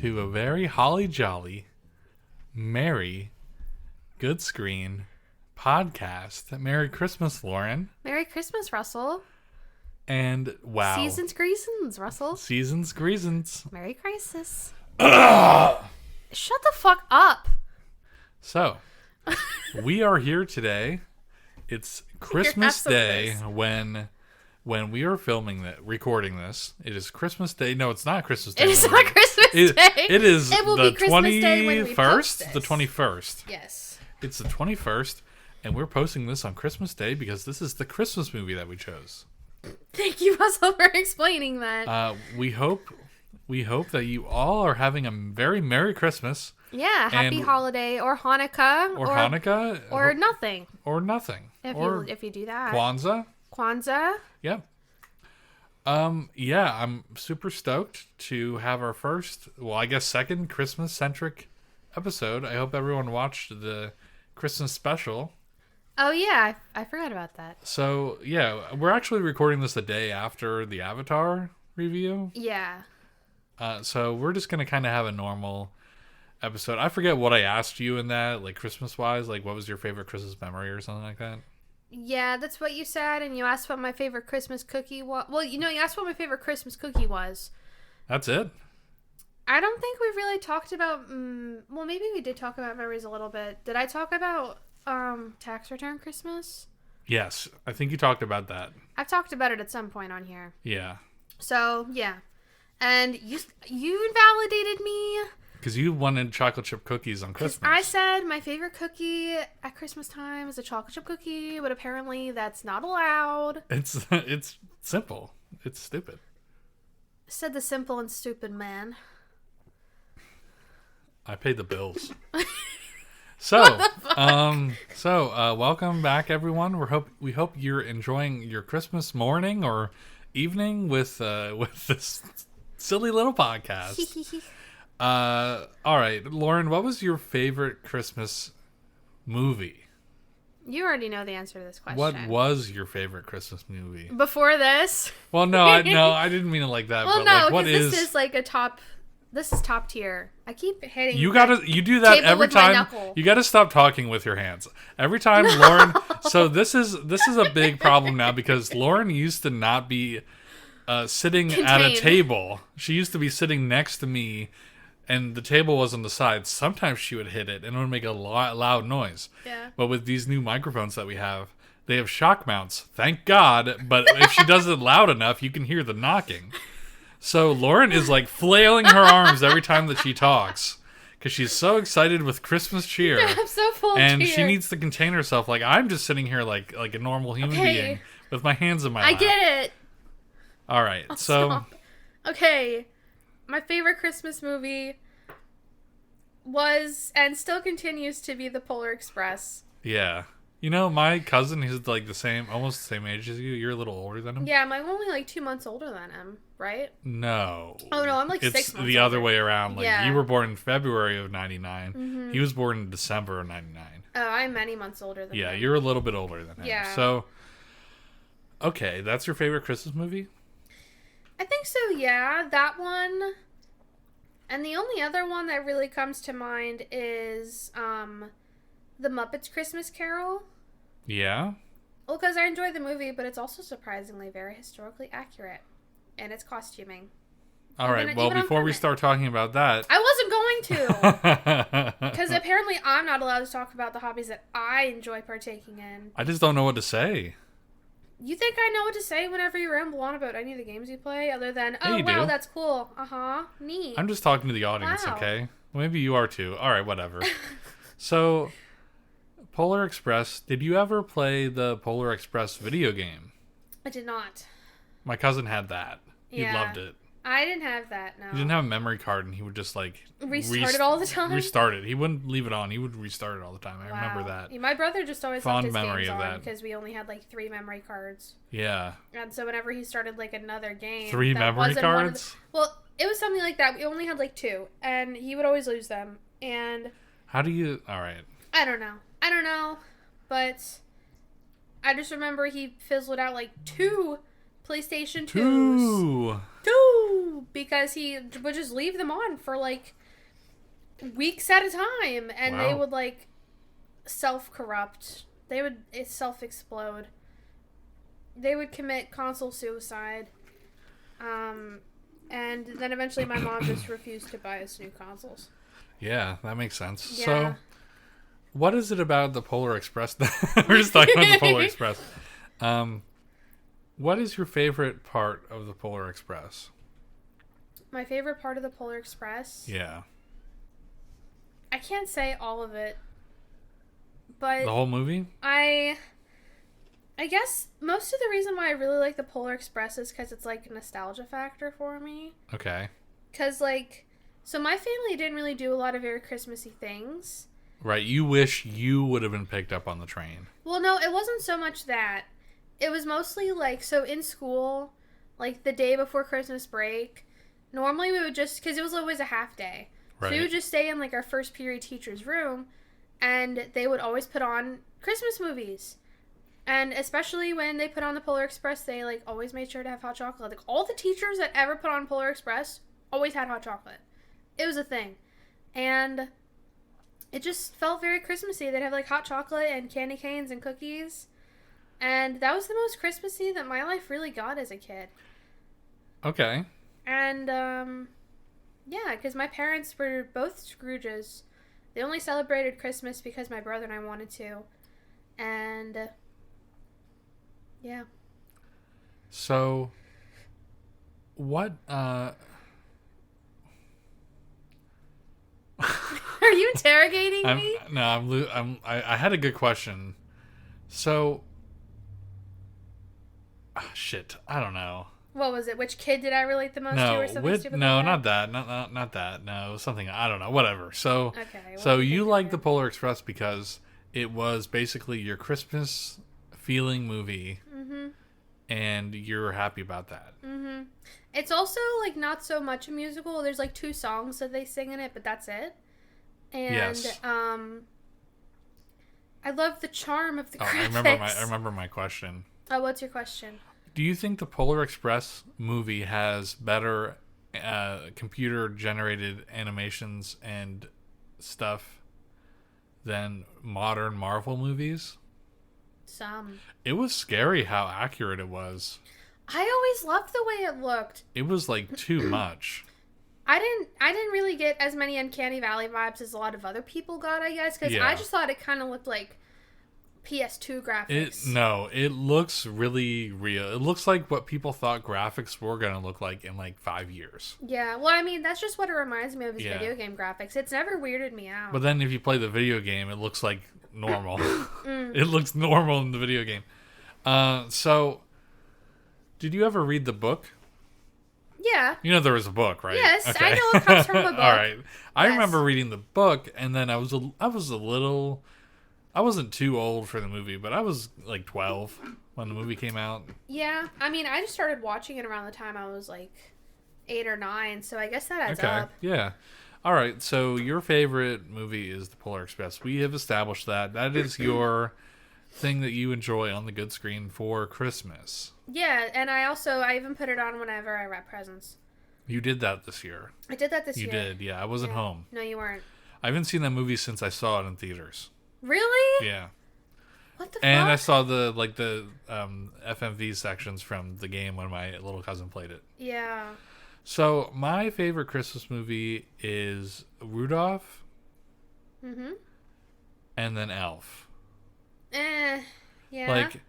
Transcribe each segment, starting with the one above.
to a very holly jolly, merry, good screen podcast. Merry Christmas, Lauren. Merry Christmas, Russell. And wow. Seasons greasons, Russell. Seasons greasons. Merry Crisis. Shut the fuck up. So, we are here today. It's Christmas Day when we are recording this. It is Christmas Day. No, it's not Christmas Day. It is not Christmas Day. It is It will the be Christmas Day when we post 21st. this. The 21st. Yes. It's the 21st, and we're posting this on Christmas Day because this is the Christmas movie that we chose. Thank you, Russell, for explaining that. We hope that you all are having a very Merry Christmas. Yeah, happy holiday or Hanukkah Or Hanukkah. or nothing. Or nothing. If you do that. Kwanzaa. Yep. Yeah, I'm super stoked to have our first, second Christmas-centric episode. I hope everyone watched the Christmas special. Oh, yeah, I forgot about that. So, yeah, we're actually recording this a day after the Avatar review. Yeah. So we're just going to kind of have a normal episode. I forget what I asked you in that, like Christmas-wise, like what was your favorite Christmas memory or something like that? Yeah, that's what you said, and you asked what my favorite Christmas cookie was. Well, you asked what my favorite Christmas cookie was. That's it? I don't think we really talked about... well, maybe we did talk about memories a little bit. Did I talk about tax return Christmas? Yes, I think you talked about that. I've talked about it at some point on here. Yeah. So, yeah. And you invalidated me. Because you wanted chocolate chip cookies on Christmas. I said my favorite cookie at Christmas time is a chocolate chip cookie, but apparently that's not allowed. It's simple. It's stupid. Said the simple and stupid man. I paid the bills. So welcome back, everyone. We hope you're enjoying your Christmas morning or evening with this silly little podcast. All right, Lauren, what was your favorite Christmas movie? You already know the answer to this question. What was your favorite Christmas movie? Before this? Well, no, I didn't mean it like that. Well, but no, like, what because is... this is like a top. This is top tier. I keep hitting. You do that every time. You gotta stop talking with your hands every time, Lauren. So this is a big problem now because Lauren used to not be sitting at a table. She used to be sitting next to me, and the table was on the side. Sometimes she would hit it, and it would make a loud noise. Yeah. But with these new microphones that we have, they have shock mounts. Thank God. But if she does it loud enough, you can hear the knocking. So Lauren is like flailing her arms every time that she talks because she's so excited with Christmas cheer. I'm so full of cheer. And she needs to contain herself. Like I'm just sitting here like a normal human being with my hands in my lap. I get it. All right. Stop. Okay. My favorite Christmas movie was and still continues to be The Polar Express. Yeah. My cousin, he's like almost the same age as you. You're a little older than him. Yeah, I'm only like 2 months older than him, right? No. Oh, no, I'm like 6 months It's the other way around. Like, yeah. You were born in February of 99. Mm-hmm. He was born in December of 99. Oh, I'm many months older than him. Yeah, you're a little bit older than him. Yeah. So, okay, that's your favorite Christmas movie? I think so, yeah. That one. And the only other one that really comes to mind is The Muppets Christmas Carol. Yeah? Well, because I enjoy the movie, but it's also surprisingly very historically accurate. And its costuming. All right, well, before we start talking about that... I wasn't going to! Because apparently I'm not allowed to talk about the hobbies that I enjoy partaking in. I just don't know what to say. You think I know what to say whenever you ramble on about any of the games you play, other than, yeah, wow, do. That's cool. Uh-huh, neat. I'm just talking to the audience, Wow. okay? Maybe you are too. All right, whatever. So... Polar Express. Did you ever play the Polar Express video game? I did not. My cousin had that. He loved it. I didn't have that, no. He didn't have a memory card, and he would just like restart it all the time? Restart it. He wouldn't leave it on. He would restart it all the time. I remember that. Yeah, my brother just always Fond left his memory games of on that. because we only had like 3 memory cards. Yeah. And so whenever he started like another game, 3 memory cards? Well, it was something like that. We only had like 2, and he would always lose them. And how do you? All right. I don't know. But I just remember he fizzled out like 2 PlayStation 2s. 2 because he would just leave them on for like weeks at a time, and they would like self-corrupt. They would self-explode. They would commit console suicide. And then eventually my mom just refused to buy us new consoles. Yeah, that makes sense. Yeah. So, what is it about the Polar Express? We're just talking about the Polar Express. What is your favorite part of the Polar Express? My favorite part of the Polar Express? Yeah. I can't say all of it, but... The whole movie? I guess most of the reason why I really like the Polar Express is because it's like a nostalgia factor for me. Okay. Because like, so my family didn't really do a lot of very Christmassy things. Right, you wish you would have been picked up on the train. Well, no, it wasn't so much that. It was mostly like, so in school, like the day before Christmas break, normally we would just, because it was always a half day. Right. So we would just stay in like our first period teacher's room, and they would always put on Christmas movies. And especially when they put on the Polar Express, they like always made sure to have hot chocolate. Like all the teachers that ever put on Polar Express always had hot chocolate. It was a thing. And it just felt very Christmassy. They'd have like hot chocolate and candy canes and cookies. And that was the most Christmassy that my life really got as a kid. Okay. And yeah, because my parents were both Scrooges. They only celebrated Christmas because my brother and I wanted to. And yeah. So, what, Are you interrogating me? No, I had a good question. So, shit, I don't know. What was it? Which kid did I relate the most to, or something stupid no, like not that. Not that. No, it was something, I don't know. Whatever. So, okay, so you like the Polar Express because it was basically your Christmas feeling movie, and you're happy about that. It's also like not so much a musical. There's like 2 songs that they sing in it, but that's it. And yes. I love the charm of the graphics. I remember my question. Oh, what's your question? Do you think the Polar Express movie has better computer-generated animations and stuff than modern Marvel movies? Some. It was scary how accurate it was. I always loved the way it looked. It was like too much. I didn't really get as many Uncanny Valley vibes as a lot of other people got, I guess, because Yeah. I just thought it kind of looked like PS2 graphics. It looks really real. It looks like what people thought graphics were going to look like in like 5 years. Yeah, well, I mean, that's just what it reminds me of is video game graphics. It's never weirded me out. But then if you play the video game, it looks like normal. It looks normal in the video game. So, did you ever read the book? Yeah. You know there was a book, right? Yes, okay. I know it comes from a book. All right. I Yes. remember reading the book, and then I wasn't too old for the movie, but I was like 12 when the movie came out. Yeah, I mean, I just started watching it around the time I was like 8 or 9, so I guess that adds up. Yeah. All right, so your favorite movie is The Polar Express. We have established that. That is your thing that you enjoy on the good screen for Christmas. Yeah, and I even put it on whenever I wrap presents. You did that this year. I did that this year. You did, yeah. I wasn't home. No, you weren't. I haven't seen that movie since I saw it in theaters. Really? Yeah. What the fuck? And I saw the FMV sections from the game when my little cousin played it. Yeah. So my favorite Christmas movie is Rudolph. And then Elf. Yeah. Like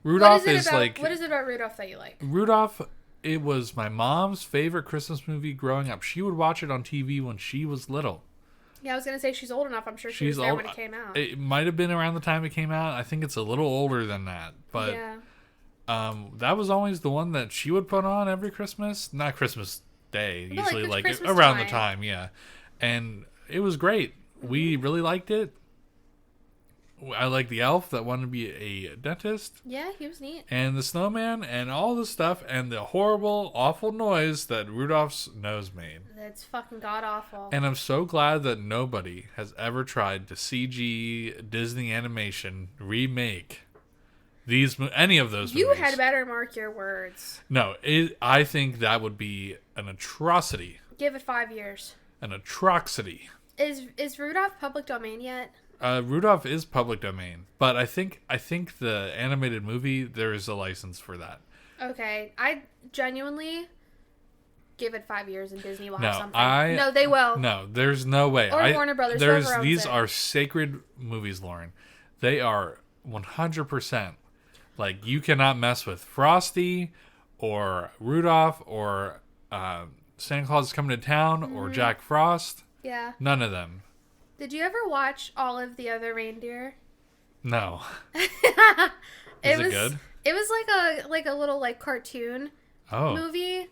Rudolph is like. What is it about Rudolph that you like? Rudolph. It was my mom's favorite Christmas movie growing up. She would watch it on TV when she was little. Yeah, I was gonna say she's old enough. I'm sure she was there when it came out. It might have been around the time it came out. I think it's a little older than that, but that was always the one that she would put on every Christmas. Not Christmas Day, but usually like Christmas around time. the time, yeah. And it was great. We really liked it. I like the elf that wanted to be a dentist. Yeah, he was neat. And the snowman and all the stuff and the horrible, awful noise that Rudolph's nose made. That's fucking god awful. And I'm so glad that nobody has ever tried to CG Disney animation remake any of those You movies. had better mark your words. No, I think that would be an atrocity. Give it 5 years. An atrocity. Is Rudolph public domain yet? Rudolph is public domain, but I think the animated movie, there is a license for that. Okay, I genuinely give it 5 years and Disney will No, have something. No, they will. No, there's no way. Or Warner Brothers. These are sacred movies, Lauren. They are 100%. Like, you cannot mess with Frosty or Rudolph or Santa Claus is Coming to Town or Jack Frost. Yeah. None of them. Did you ever watch All of the Other Reindeer? No. Is it good? It was like a little like cartoon movie,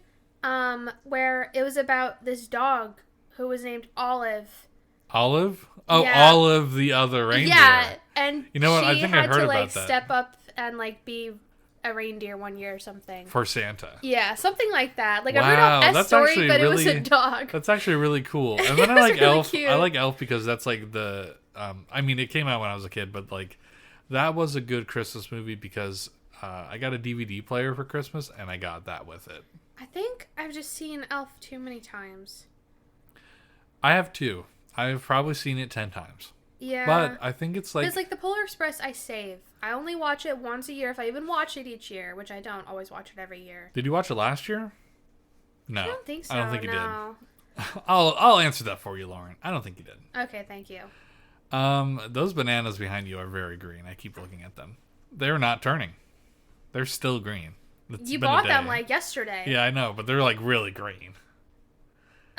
where it was about this dog who was named Olive. Olive? Oh, Yeah. Olive the Other Reindeer. Yeah, and you know what? I she think I had heard to about like that. step up and like be a reindeer one year or something. For Santa. Yeah, something like that. Like Wow, a Rudolph that's story, actually but it was really- a dog. That's actually really cool. And then I It was like really Elf. cute. I like Elf because that's like the I mean, it came out when I was a kid, but like that was a good Christmas movie because I got a DVD player for Christmas and I got that with it. I think I've just seen Elf too many times. I have too. I've probably seen it 10 times. Yeah. But I think it's Because, like, the Polar Express, I save. I only watch it once a year, if I even watch it each year, which I don't always watch it every year. Did you watch it last year? No. I don't think so, I don't think you no. did. I'll answer that for you, Lauren. I don't think you did. Okay, thank you. Those bananas behind you are very green. I keep looking at them. They're not turning. They're still green. You bought them, like, yesterday. Yeah, I know, but they're, like, really green.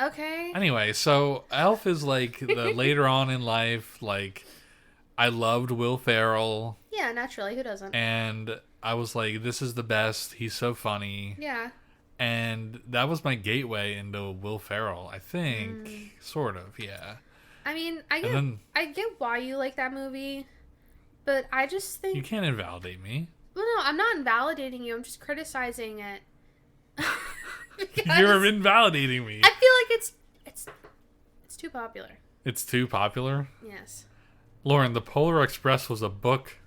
Okay. Anyway, so Elf is, like, the later on in life, like, I loved Will Ferrell. Yeah, naturally. Who doesn't? And I was like, this is the best. He's so funny. Yeah. And that was my gateway into Will Ferrell, I think. Sort of, yeah. I mean, I get why you like that movie, but I just think... You can't invalidate me. Well, no, I'm not invalidating you. I'm just criticizing it. You're invalidating me. I feel like it's too popular. It's too popular? Yes. Lauren, The Polar Express was a book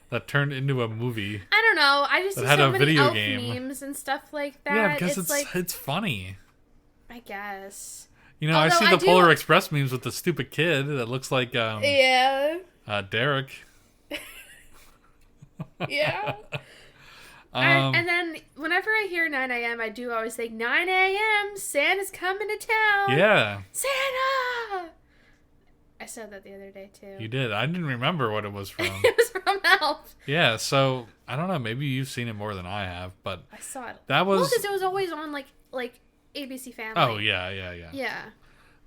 that turned into a movie. I don't know. I just see had so a many video elf game. memes and stuff like that. Yeah, because like, it's funny. I guess. You know, Although I see the Polar Express memes with the stupid kid that looks like yeah. Derek. Yeah. And then whenever I hear 9 a.m., I do always think 9 a.m. Santa's coming to town. Yeah. Santa. I said that the other day too. You did. I didn't remember what it was from. It was from Elf. Yeah, so I don't know. Maybe you've seen it more than I have, but I saw it. That was because it was always on like ABC Family. Oh yeah. Yeah.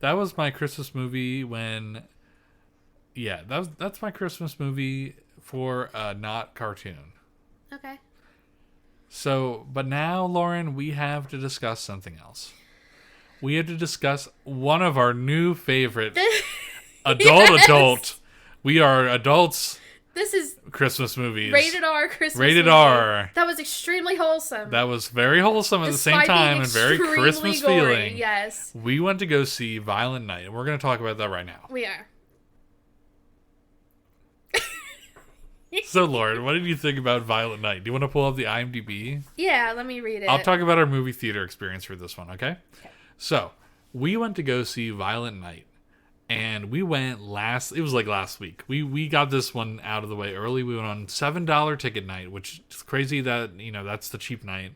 That was my Christmas movie when. Yeah, that's my Christmas movie for not cartoon. Okay. So, but now, Lauren, we have to discuss something else. We have to discuss one of our new favorite adult. We are adults. This is Christmas movies. Rated R Christmas Rated movie. R. That was extremely wholesome. That was very wholesome at the same Despite time being and very extremely Christmas gory, feeling. Yes. We went to go see Violent Night, and we're going to talk about that right now. We are. So, Lauren, what did you think about Violent Night? Do you want to pull up the IMDb? Yeah, let me read it. I'll talk about our movie theater experience for this one, okay? So, we went to go see Violent Night, and we went it was like last week. We got this one out of the way early. We went on $7 ticket night, which is crazy that, that's the cheap night.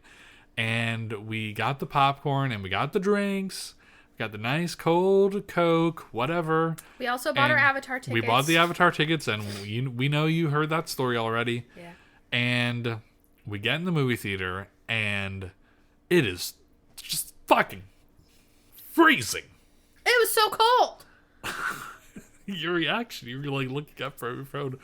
And we got the popcorn, and we got the drinks. Got the nice cold Coke, whatever. We also bought our Avatar tickets. We bought the Avatar tickets, and we know you heard that story already. Yeah. And we get in the movie theater, and it is just fucking freezing. It was so cold. Your reaction, you were like looking up for your phone.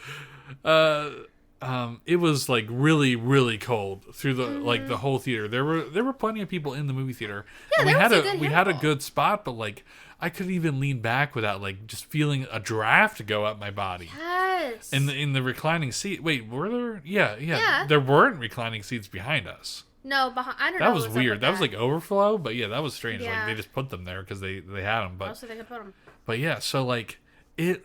It was like really, really cold through the like the whole theater. There were plenty of people in the movie theater. Yeah, and we had a good spot, but like I couldn't even lean back without like just feeling a draft go up my body. Yes. In the reclining seat. Wait, were there? Yeah. There weren't reclining seats behind us. No, I don't know. That was weird. That was like overflow, but yeah, that was strange. Yeah. Like they just put them there because they had them. But also they could put them. But yeah, so like it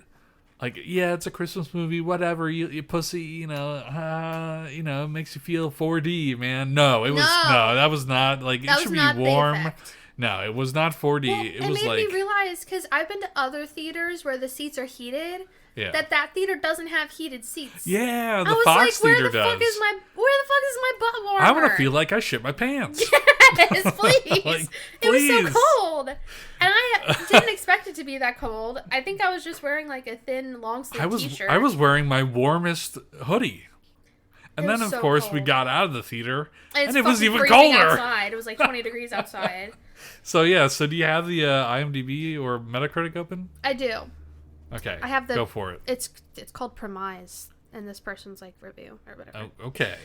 like, yeah, it's a Christmas movie, whatever, you pussy, it makes you feel 4D, man. No, that was not, like, it should be warm. No, it was not 4D. Well, it was made me realize, because I've been to other theaters where the seats are heated, yeah. that theater doesn't have heated seats. Yeah, the Fox Theater does. Where the fuck is my butt warmer? I want to feel like I shit my pants. Yes, please. Like, it was so cold. And I didn't expect it to be that cold. I think I was just wearing like a thin long sleeve t-shirt. I was wearing my warmest hoodie. And then, of course, we got out of the theater, and it was even colder. Outside. It was like 20 degrees outside. So, yeah. So, do you have the IMDb or Metacritic open? I do. Okay. I have go for it. It's called Premise, and this person's like review or whatever. Oh, okay.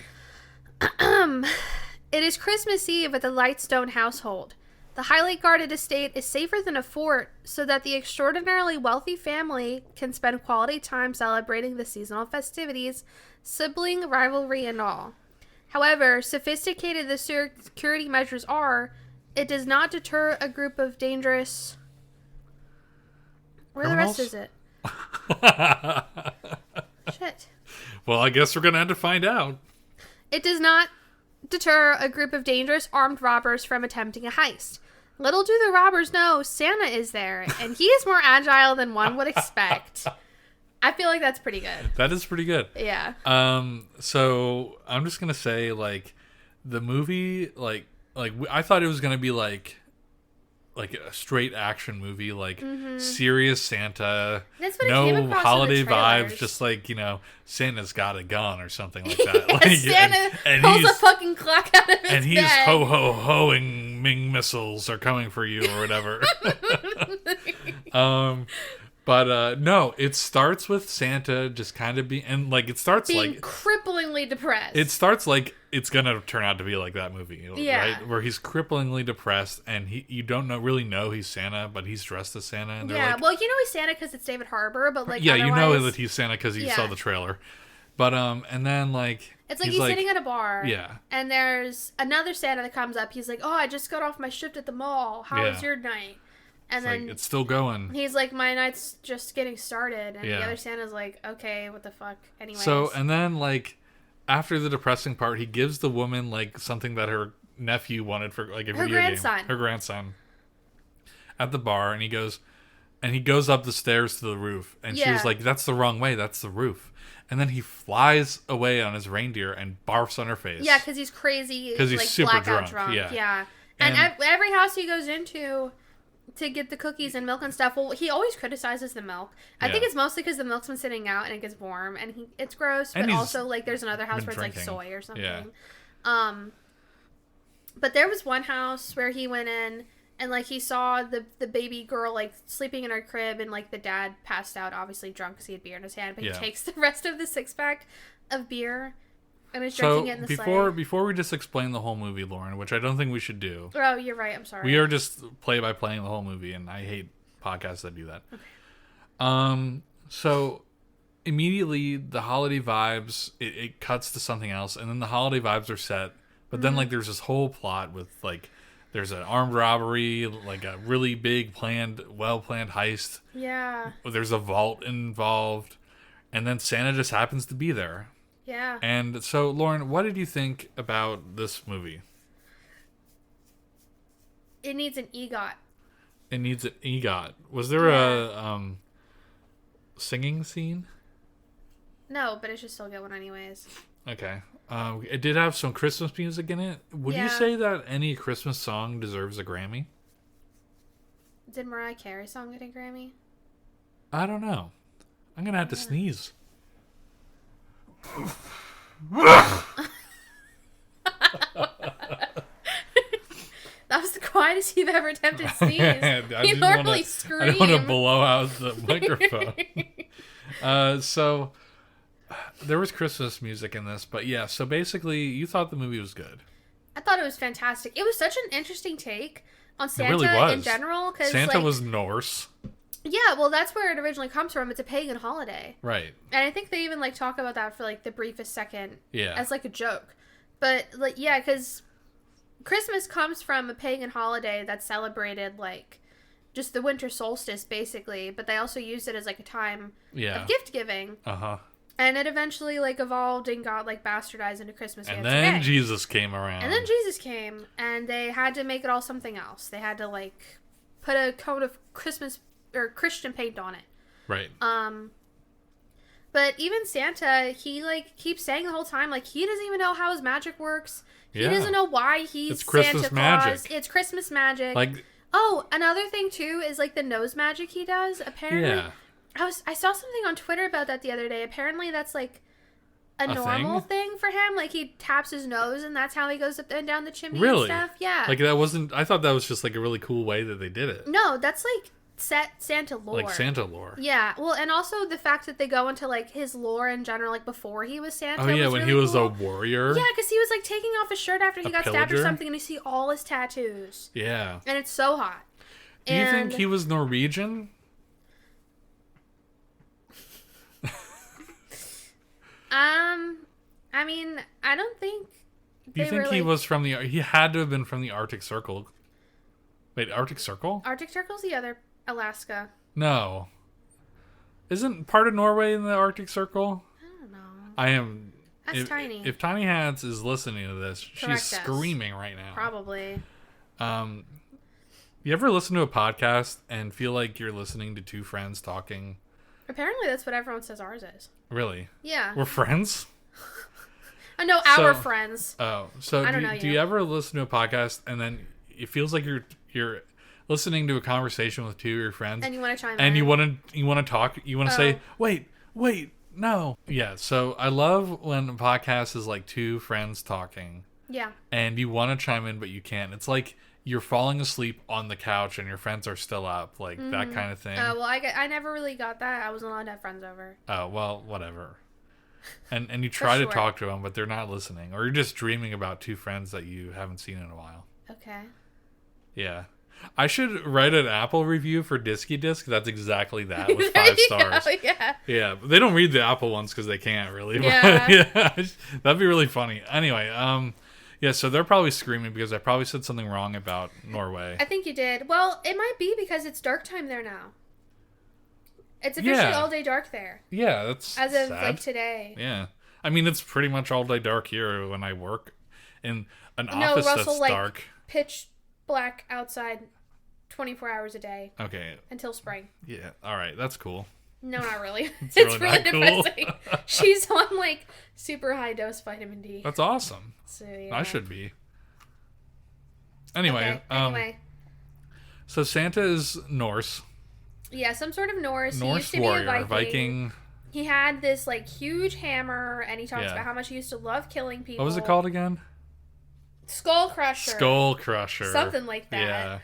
It is Christmas Eve at the Lightstone household. The highly guarded estate is safer than a fort, so that the extraordinarily wealthy family can spend quality time celebrating the seasonal festivities, sibling rivalry and all. However, sophisticated the security measures are, it does not deter a group of dangerous... Where criminals? The rest is it? Shit. Well, I guess we're going to have to find out. It does not deter a group of dangerous armed robbers from attempting a heist. Little do the robbers know, Santa is there, and he is more agile than one would expect. I feel like that's pretty good. That is pretty good. Yeah. So I'm just gonna say, like, the movie, like I thought it was gonna be like a straight action movie, like serious Santa, no holiday vibes, just like, Santa's got a gun or something like that. Like, Santa pulls a fucking clock out of his and he's bag. ho ho hoing Ming missiles are coming for you or whatever. But no, it starts with Santa just kind of being cripplingly depressed. It starts like it's gonna turn out to be like that movie, yeah. right? Where he's cripplingly depressed, and you don't really know he's Santa, but he's dressed as Santa. And well, he's Santa because it's David Harbour, but like you know that he's Santa because you saw the trailer. But and then like it's like he's sitting at a bar, yeah, and there's another Santa that comes up. He's like, "Oh, I just got off my shift at the mall. How was your night?" And then it's still going. He's like, my night's just getting started. And the other Santa's like, okay, what the fuck? Anyways. So, and then, like, after the depressing part, he gives the woman, like, something that her nephew wanted for, like, a video game. Her grandson. At the bar, and he goes up the stairs to the roof. And she was like, that's the wrong way. That's the roof. And then he flies away on his reindeer and barfs on her face. Yeah, because he's crazy. Because he's like, super drunk. Yeah. And every house he goes into to get the cookies and milk and stuff, well, he always criticizes the milk. I think it's mostly because the milk's been sitting out and it gets warm and it's gross. But also, like, there's another house where it's like soy or something. Yeah. But there was one house where he went in and like he saw the baby girl like sleeping in her crib, and like the dad passed out, obviously drunk because he had beer in his hand. But he takes the rest of the 6-pack of beer and is drinking it in the sleigh. Before we just explain the whole movie, Lauren, which I don't think we should do. Oh, you're right. I'm sorry. We are just play-by-playing the whole movie, and I hate podcasts that do that. Okay. So immediately the holiday vibes, it cuts to something else, and then the holiday vibes are set. But then like there's this whole plot with like there's an armed robbery, like a really big well-planned heist. Yeah. There's a vault involved, and then Santa just happens to be there. Yeah. And so, Lauren, what did you think about this movie? It needs an EGOT. It needs an EGOT. Was there a singing scene? No, but it should still get one anyways. Okay. It did have some Christmas music in it. Would you say that any Christmas song deserves a Grammy? Did Mariah Carey's song get a Grammy? I don't know. I'm going to have to sneeze. That was the quietest you've ever attempted to sneeze. You normally scream. I don't want to blow out the microphone. So there was Christmas music in this, but yeah, so basically you thought the movie was good. I thought it was fantastic. It was such an interesting take on Santa in general. Santa was Norse. Yeah, well, that's where it originally comes from. It's a pagan holiday. Right. And I think they even, like, talk about that for, like, the briefest second. Yeah. As, like, a joke. But, like, yeah, because Christmas comes from a pagan holiday that's celebrated, like, just the winter solstice, basically. But they also used it as, like, a time of gift giving. Uh-huh. And it eventually, like, evolved and got, like, bastardized into Christmas. And then Jesus came around. And then Jesus came, and they had to make it all something else. They had to, like, put a coat of Christmas or Christian paint on it. Right. But even Santa, he, like, keeps saying the whole time, like, he doesn't even know how his magic works. He doesn't know why he's Santa Claus. Magic. It's Christmas magic. Like, oh, another thing, too, is, like, the nose magic he does. Apparently, I saw something on Twitter about that the other day. Apparently, that's, like, a normal thing for him. Like, he taps his nose, and that's how he goes up and down the chimney and stuff. Yeah. Like, that wasn't... I thought that was just, like, a really cool way that they did it. No, that's, like, Santa lore. Like, Santa lore. Yeah. Well, and also the fact that they go into, like, his lore in general, like, before he was Santa. Oh, yeah, when really he was cool. a warrior. Yeah, because he was, like, taking off his shirt after he got stabbed or something, and you see all his tattoos. Yeah. And it's so hot. Do you think he was Norwegian? I mean, I don't think. Do you think he was from the? He had to have been from the Arctic Circle. Wait, Arctic Circle? Arctic Circle's the other Alaska. No. Isn't part of Norway in the Arctic Circle? I don't know. I am. That's Tiny. If Tiny Hats is listening to this, she's screaming right now. Probably. You ever listen to a podcast and feel like you're listening to two friends talking? Apparently, that's what everyone says ours is. Really? Yeah. We're friends? No, our friends. Oh, so do you ever listen to a podcast and then it feels like you're listening to a conversation with two of your friends, and you want to chime in, and you want to talk, you want to say, wait, no, yeah. So I love when a podcast is like two friends talking, yeah, and you want to chime in but you can't. It's like you're falling asleep on the couch and your friends are still up, like that kind of thing. Well, I never really got that. I wasn't allowed to have friends over. Oh, well, whatever. And you try to talk to them, but they're not listening. Or you're just dreaming about two friends that you haven't seen in a while. Okay. Yeah. I should write an Apple review for Disky Disc. That's exactly that, with 5 stars. Go, yeah. Yeah, but they don't read the Apple ones because they can't really. Yeah. Yeah. That'd be really funny. Anyway, yeah, so they're probably screaming because I probably said something wrong about Norway. I think you did. Well, it might be because it's dark time there now. It's officially all day dark there. Yeah, that's as of sad. Like today. Yeah, I mean it's pretty much all day dark here when I work in an office Russell, that's dark. Pitch black outside, 24 hours a day. Okay. Until spring. Yeah. All right, that's cool. No, not really. It's really depressing. Cool. She's on like super high dose vitamin D. That's awesome. So yeah. I should be. Anyway. Okay, so Santa is Norse. Yeah, some sort of Norse. Norse he used to warrior, be a Viking. He had this like huge hammer, and he talks about how much he used to love killing people. What was it called again? Skull Crusher. Skull Crusher. Something like that. Yeah.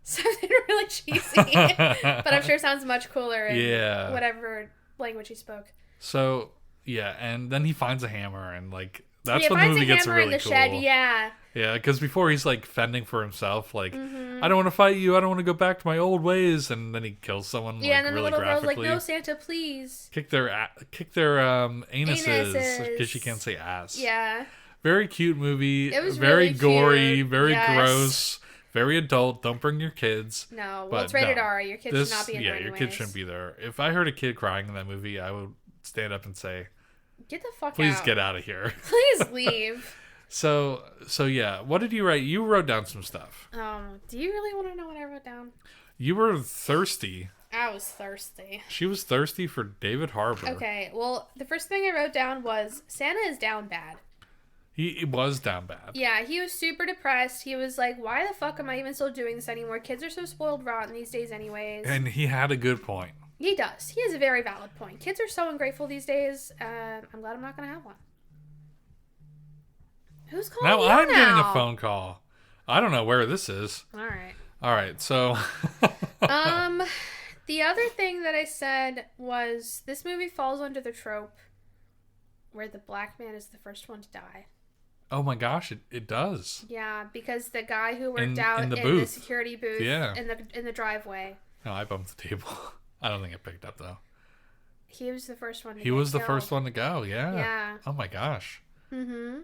Something really cheesy, but I'm sure it sounds much cooler in whatever language he spoke. So yeah, and then he finds a hammer, and like that's when the movie gets really cool. Shed, yeah. Yeah, because before he's like fending for himself, like I don't want to fight you, I don't want to go back to my old ways, and then he kills someone. Yeah, and then really the little girl's like, graphically. "No, Santa, please." Kick their anuses because she can't say ass. Yeah. Very cute movie. It was very really gory, cute. very gross, very adult. Don't bring your kids. No, well, it's rated R. Your kids should not be in there. Yeah, your kids shouldn't be there. If I heard a kid crying in that movie, I would stand up and say, "Get the fuck out! Please get out of here. Please leave." So yeah, what did you write? You wrote down some stuff. Do you really want to know what I wrote down? You were thirsty. I was thirsty. She was thirsty for David Harbour. Okay, well, the first thing I wrote down was Santa is down bad. He was down bad. Yeah, he was super depressed. He was like, why the fuck am I even still doing this anymore? Kids are so spoiled rotten these days anyways. And he had a good point. He does. He has a very valid point. Kids are so ungrateful these days. I'm glad I'm not going to have one. Who's calling you now? I'm getting a phone call. I don't know where this is. All right, so... the other thing that I said was this movie falls under the trope where the black man is the first one to die. Oh my gosh, it does. Yeah, because the guy who worked out in the security booth in the driveway. No, I bumped the table. I don't think it picked up though. He was the first one to the first one to go, yeah. Yeah. Oh my gosh. Mm-hmm.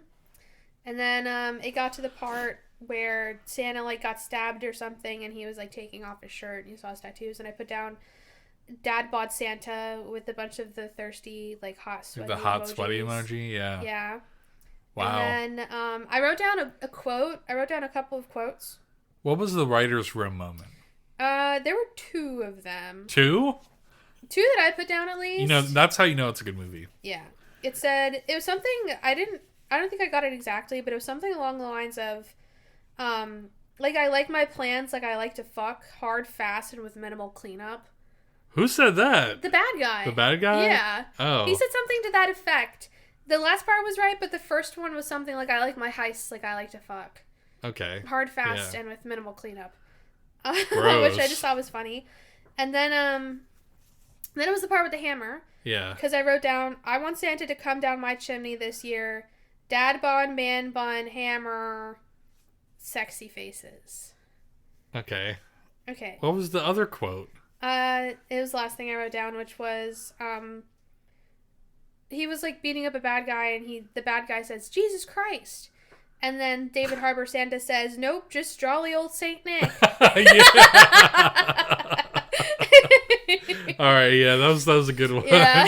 And then it got to the part where Santa like got stabbed or something, and he was like taking off his shirt, and you saw his tattoos, and I put down, Dad bought Santa with a bunch of the thirsty, like hot sweaty sweaty emoji, yeah. Yeah. Wow. And then I wrote down a quote. I wrote down a couple of quotes. What was the writer's room moment? There were 2 of them. 2? 2 that I put down at least. You know, that's how you know it's a good movie. Yeah. It said, it was something, I don't think I got it exactly, but it was something along the lines of, like, I like my plans, like I like to fuck hard, fast, and with minimal cleanup. Who said that? The bad guy. The bad guy? Yeah. Oh. He said something to that effect. The last part was right, but the first one was something like, I like my heists, like I like to fuck. Okay. Hard, fast, and with minimal cleanup. Which Gross. I just thought was funny. And then it was the part with the hammer. Yeah. Because I wrote down, I want Santa to come down my chimney this year. Dad bun, man bun, hammer, sexy faces. Okay. Okay. What was the other quote? It was the last thing I wrote down, which was, he was like beating up a bad guy, and the bad guy says, Jesus Christ. And then David Harbour Santa says, nope, just jolly old Saint Nick. All right, yeah, that was a good one. Yeah.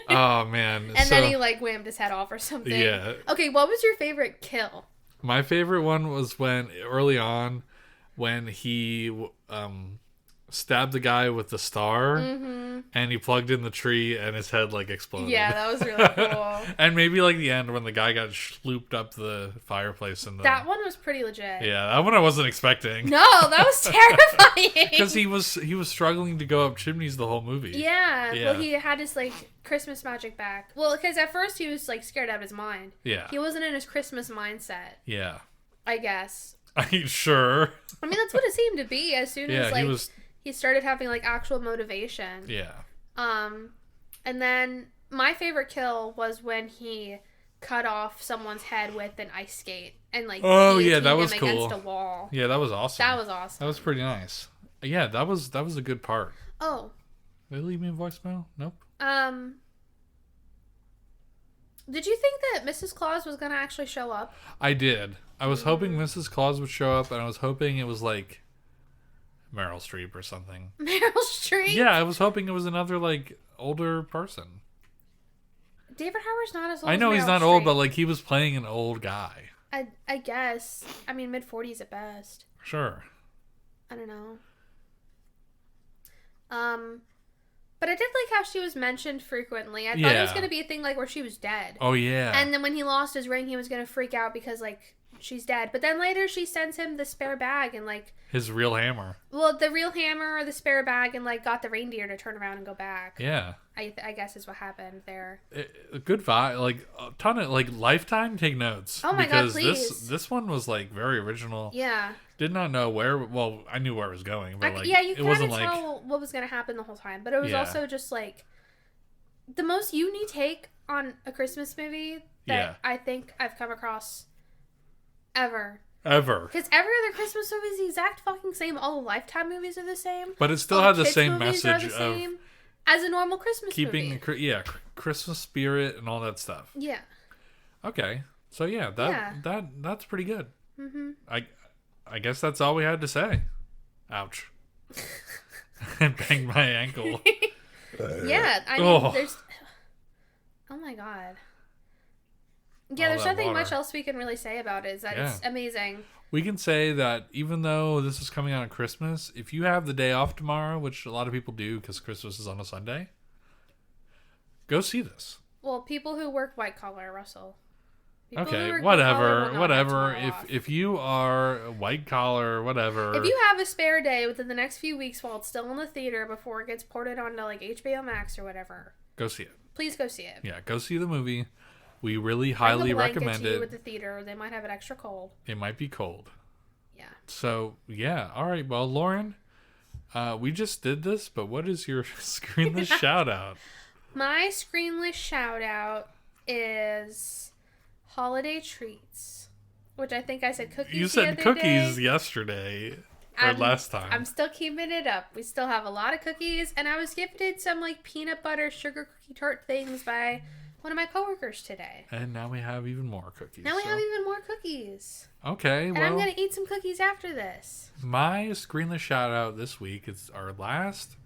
Oh man. And then he like whammed his head off or something. Yeah. Okay, what was your favorite kill? My favorite one was early on when he stabbed the guy with the star, and he plugged in the tree, and his head like exploded. Yeah, that was really cool. And maybe like the end when the guy got slooped up the fireplace, and that one was pretty legit. Yeah, that one I wasn't expecting. No, that was terrifying. Because he was struggling to go up chimneys the whole movie. Yeah. Well, he had his like Christmas magic back. Well, because at first he was like scared out of his mind. Yeah. He wasn't in his Christmas mindset. Yeah. I guess. Sure. I mean, that's what it seemed to be as soon as like he started having like actual motivation. Yeah. And then my favorite kill was when he cut off someone's head with an ice skate and like that was cool. against a wall. Yeah, that was awesome. That was awesome. That was pretty nice. Yeah, that was a good part. Oh. Did they leave me a voicemail? Nope. Did you think that Mrs. Claus was gonna actually show up? I did. I was hoping Mrs. Claus would show up, and I was hoping it was like Meryl Streep or something. Meryl Streep? Yeah, I was hoping it was another like older person. David Harbour's not as old. I know as he's Meryl not Streep. old, but like he was playing an old guy. I guess. I mean, mid-40s at best. Sure. I don't know. But I did like how she was mentioned frequently. I thought it was going to be a thing like where she was dead. Oh, yeah. And then when he lost his ring, he was going to freak out because like she's dead. But then later she sends him the spare bag and like... his real hammer. Well, the real hammer or the spare bag and like got the reindeer to turn around and go back. Yeah. I guess is what happened there. Good vibe. Like a ton of like Lifetime take notes. Oh my God, please. Because this one was like very original. Yeah. Did not know where. Well, I knew where it was going, but like yeah, you it wasn't kind of tell like what was going to happen the whole time. But it was also just like the most unique take on a Christmas movie that I think I've come across ever. Because every other Christmas movie is the exact fucking same. All the Lifetime movies are the same. But it still had the same message of as a normal Christmas keeping movie. Christmas spirit and all that stuff. Yeah. Okay. So that's pretty good. Mm-hmm. I guess that's all we had to say. Ouch. I banged my ankle. Yeah, I mean, there's... Oh my God. Yeah, there's nothing much else we can really say about it. Is that it's amazing. We can say that even though this is coming out on Christmas, if you have the day off tomorrow, which a lot of people do because Christmas is on a Sunday, go see this. Well, people who work white collar, Russell. Okay, whatever. If you are white collar, whatever. If you have a spare day within the next few weeks while it's still in the theater before it gets ported onto like HBO Max or whatever, go see it. Please go see it. Yeah, go see the movie. We really highly recommend it. With the theater, they might have it extra cold. It might be cold. Yeah. So yeah, all right. Well, Lauren, we just did this, but what is your screenless shout out? My screenless shout out is holiday treats, which I think I said cookies. You said cookies yesterday or last time. I'm still keeping it up. We still have a lot of cookies, and I was gifted some like peanut butter sugar cookie tart things by one of my coworkers today. And now we have even more cookies. Now we have even more cookies. Okay, and I'm going to eat some cookies after this. My screenless shout out this week is our last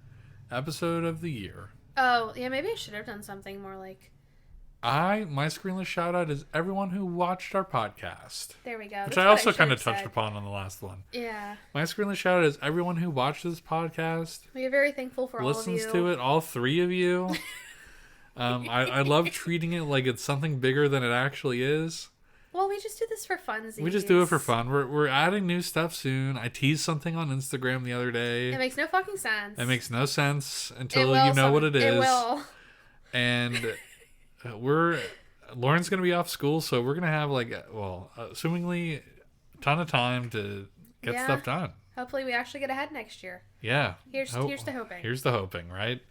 episode of the year. Oh, yeah, maybe I should have done something more like... My screenless shout out is everyone who watched our podcast. There we go. Which I also kind of touched upon on the last one. Yeah. My screenless shout out is everyone who watched this podcast. We are very thankful for all of you. Listens to it, all 3 of you. I love treating it like it's something bigger than it actually is. Well, we just do this for funsies. We just do it for fun. We're adding new stuff soon. I teased something on Instagram the other day. It makes no fucking sense. It makes no sense until you know what it is. It will. And Lauren's going to be off school, so we're going to have assumingly a ton of time to get stuff done. Hopefully we actually get ahead next year. Yeah. Here's the hoping. Here's the hoping, right?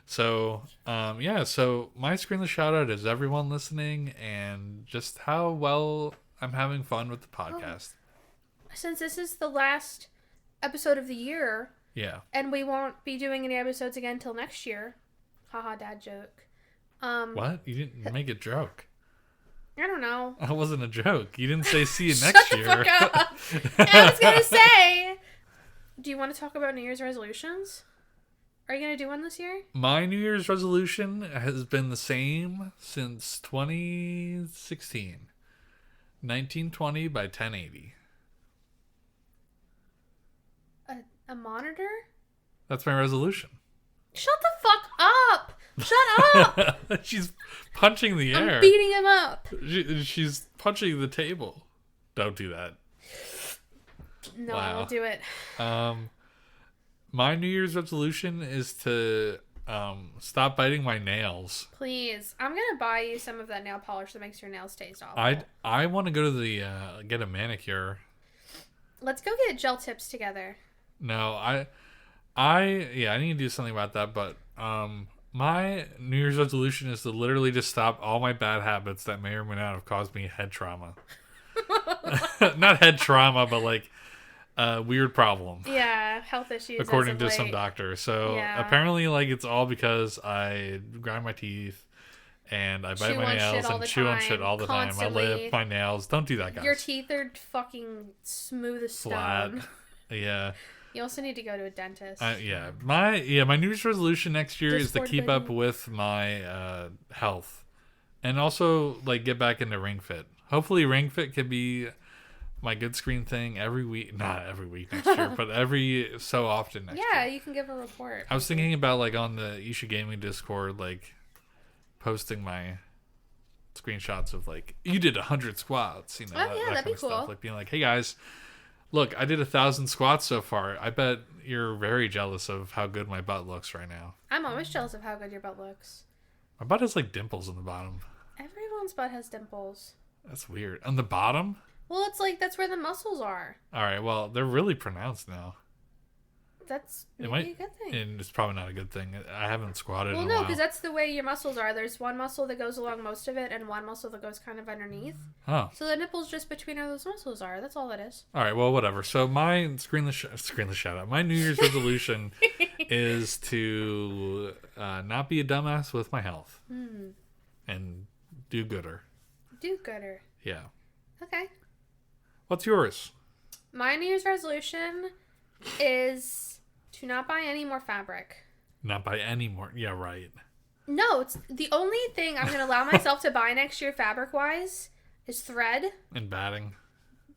So, so my screenless shout out is everyone listening and just how well I'm having fun with the podcast. Since this is the last episode of the year. Yeah. And we won't be doing any episodes again until next year. Haha, dad joke. What? You didn't make a joke. I don't know. That wasn't a joke. You didn't say see you next year. Shut the fuck up. I was going to say, do you want to talk about New Year's resolutions? Are you going to do one this year? My New Year's resolution has been the same since 2016. 1920 by 1080. A monitor? That's my resolution. Shut the fuck up! Shut up! She's punching the air. I'm beating him up. She's punching the table. Don't do that. No, wow. I won't do it. My New Year's resolution is to stop biting my nails. Please. I'm going to buy you some of that nail polish that makes your nails taste awful. I want to go to the get a manicure. Let's go get gel tips together. No, I need to do something about that, but my New Year's resolution is to literally just stop all my bad habits that may or may not have caused me head trauma. Not head trauma, but like weird problem. Yeah, health issues. According to some doctor. So apparently like it's all because I grind my teeth and I bite my nails and chew on shit all the time. My lip, my nails. Don't do that, guys. Your teeth are fucking smooth as stone. Yeah. You also need to go to a dentist. My New Year's resolution next year is to keep up with my health, and also like get back into Ring Fit. Hopefully, Ring Fit could be my good screen thing every week. Not every week next year, but every so often next year. Yeah, you can give a report. I was thinking about like on the Isha Gaming Discord, like posting my screenshots of like you did 100 squats. You know, that that'd be cool. Stuff. Like being like, hey guys. Look, I did 1,000 squats so far. I bet you're very jealous of how good my butt looks right now. I'm always jealous of how good your butt looks. My butt has like dimples on the bottom. Everyone's butt has dimples. That's weird. On the bottom? Well, it's like that's where the muscles are. All right, well, they're really pronounced now. That's maybe a good thing. And it's probably not a good thing. I haven't squatted in a while. Well, no, because that's the way your muscles are. There's one muscle that goes along most of it and one muscle that goes kind of underneath. Oh. So the nipples just between where those muscles are. That's all it is. All right, well, whatever. So my screenless shout out. My New Year's resolution is to not be a dumbass with my health. And do gooder. Do gooder. Yeah. Okay. What's yours? My New Year's resolution is to not buy any more fabric. Not buy any more. Yeah, right. No, it's the only thing I'm going to allow myself to buy next year fabric-wise is thread. And batting.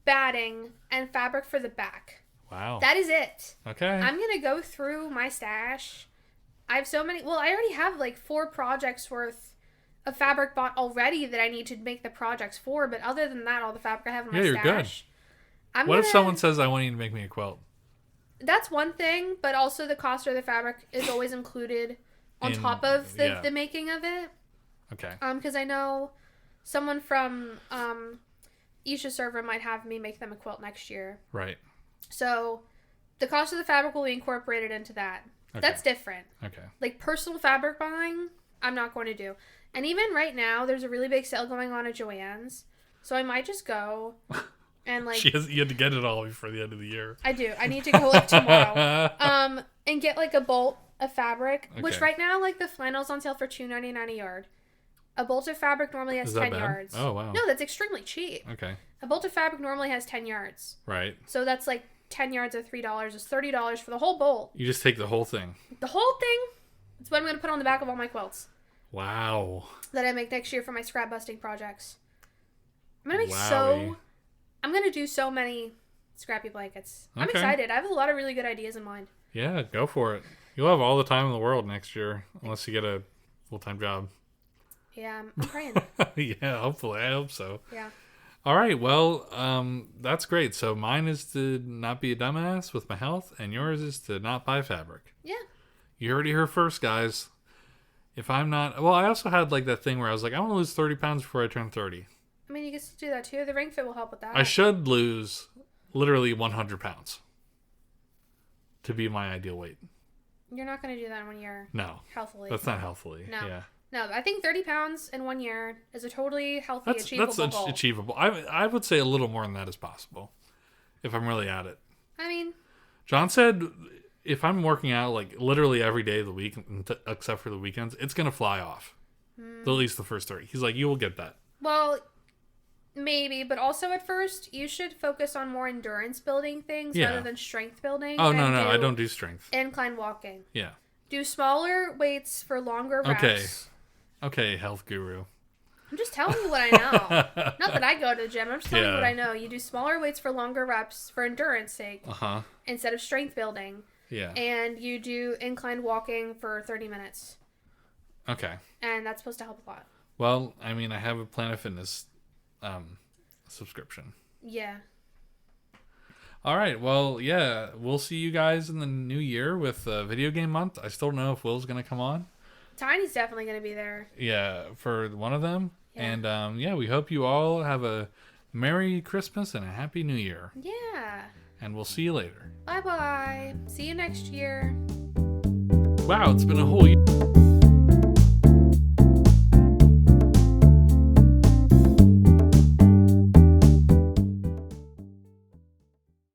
Batting and fabric for the back. Wow. That is it. Okay. I'm going to go through my stash. I have so many. Well, I already have like 4 projects worth of fabric bought already that I need to make the projects for. But other than that, all the fabric I have in my stash. You're good. What if someone says, I want you to make me a quilt? That's one thing, but also the cost of the fabric is always included on top of the making of it. Okay. Because I know someone from Isha server might have me make them a quilt next year. Right. So the cost of the fabric will be incorporated into that. Okay. That's different. Okay. Like personal fabric buying, I'm not going to do. And even right now, there's a really big sale going on at Joann's. So I might just go... And like you had to get it all before the end of the year. I do. I need to go like tomorrow. And get like a bolt of fabric, which right now like the flannel's on sale for $2.99 a yard. A bolt of fabric normally has 10 yards. Oh, wow. No, that's extremely cheap. Okay. A bolt of fabric normally has 10 yards. Right. So that's like 10 yards of $3 is $30 for the whole bolt. You just take the whole thing. The whole thing? It's what I'm going to put on the back of all my quilts. Wow. That I make next year for my scrap busting projects. I'm going to make I'm going to do so many scrappy blankets. Okay. I'm excited. I have a lot of really good ideas in mind. Yeah, go for it. You'll have all the time in the world next year, unless you get a full-time job. Yeah, I'm praying. Yeah, hopefully. I hope so. Yeah. All right, well, that's great. So mine is to not be a dumbass with my health, and yours is to not buy fabric. Yeah. You heard it here first, guys. If I'm not... Well, I also had like that thing where I was like, I want to lose 30 pounds before I turn 30. I mean, you can still do that too. The ring fit will help with that. I should lose literally 100 pounds to be my ideal weight. You're not going to do that in 1 year. No. Healthily. That's not healthily. No. Yeah. No, I think 30 pounds in 1 year is a totally healthy, achievable goal. That's achievable. I would say a little more than that is possible if I'm really at it. I mean... John said if I'm working out like literally every day of the week, except for the weekends, it's going to fly off. At least the first 30. He's like, you will get that. Well... Maybe, but also at first, you should focus on more endurance building things rather than strength building. Oh, no, I don't do strength. Incline walking. Yeah. Do smaller weights for longer reps. Okay, health guru. I'm just telling you what I know. Not that I go to the gym. I'm just telling you what I know. You do smaller weights for longer reps for endurance sake instead of strength building. Yeah. And you do incline walking for 30 minutes. Okay. And that's supposed to help a lot. Well, I mean, I have a Planet Fitness subscription. Yeah. All right. Well, yeah, we'll see you guys in the new year with Video Game Month. I still don't know if Will's going to come on. Tiny's definitely going to be there. Yeah, for one of them. Yeah. And yeah, we hope you all have a Merry Christmas and a Happy New Year. Yeah. And we'll see you later. Bye-bye. See you next year. Wow, it's been a whole year.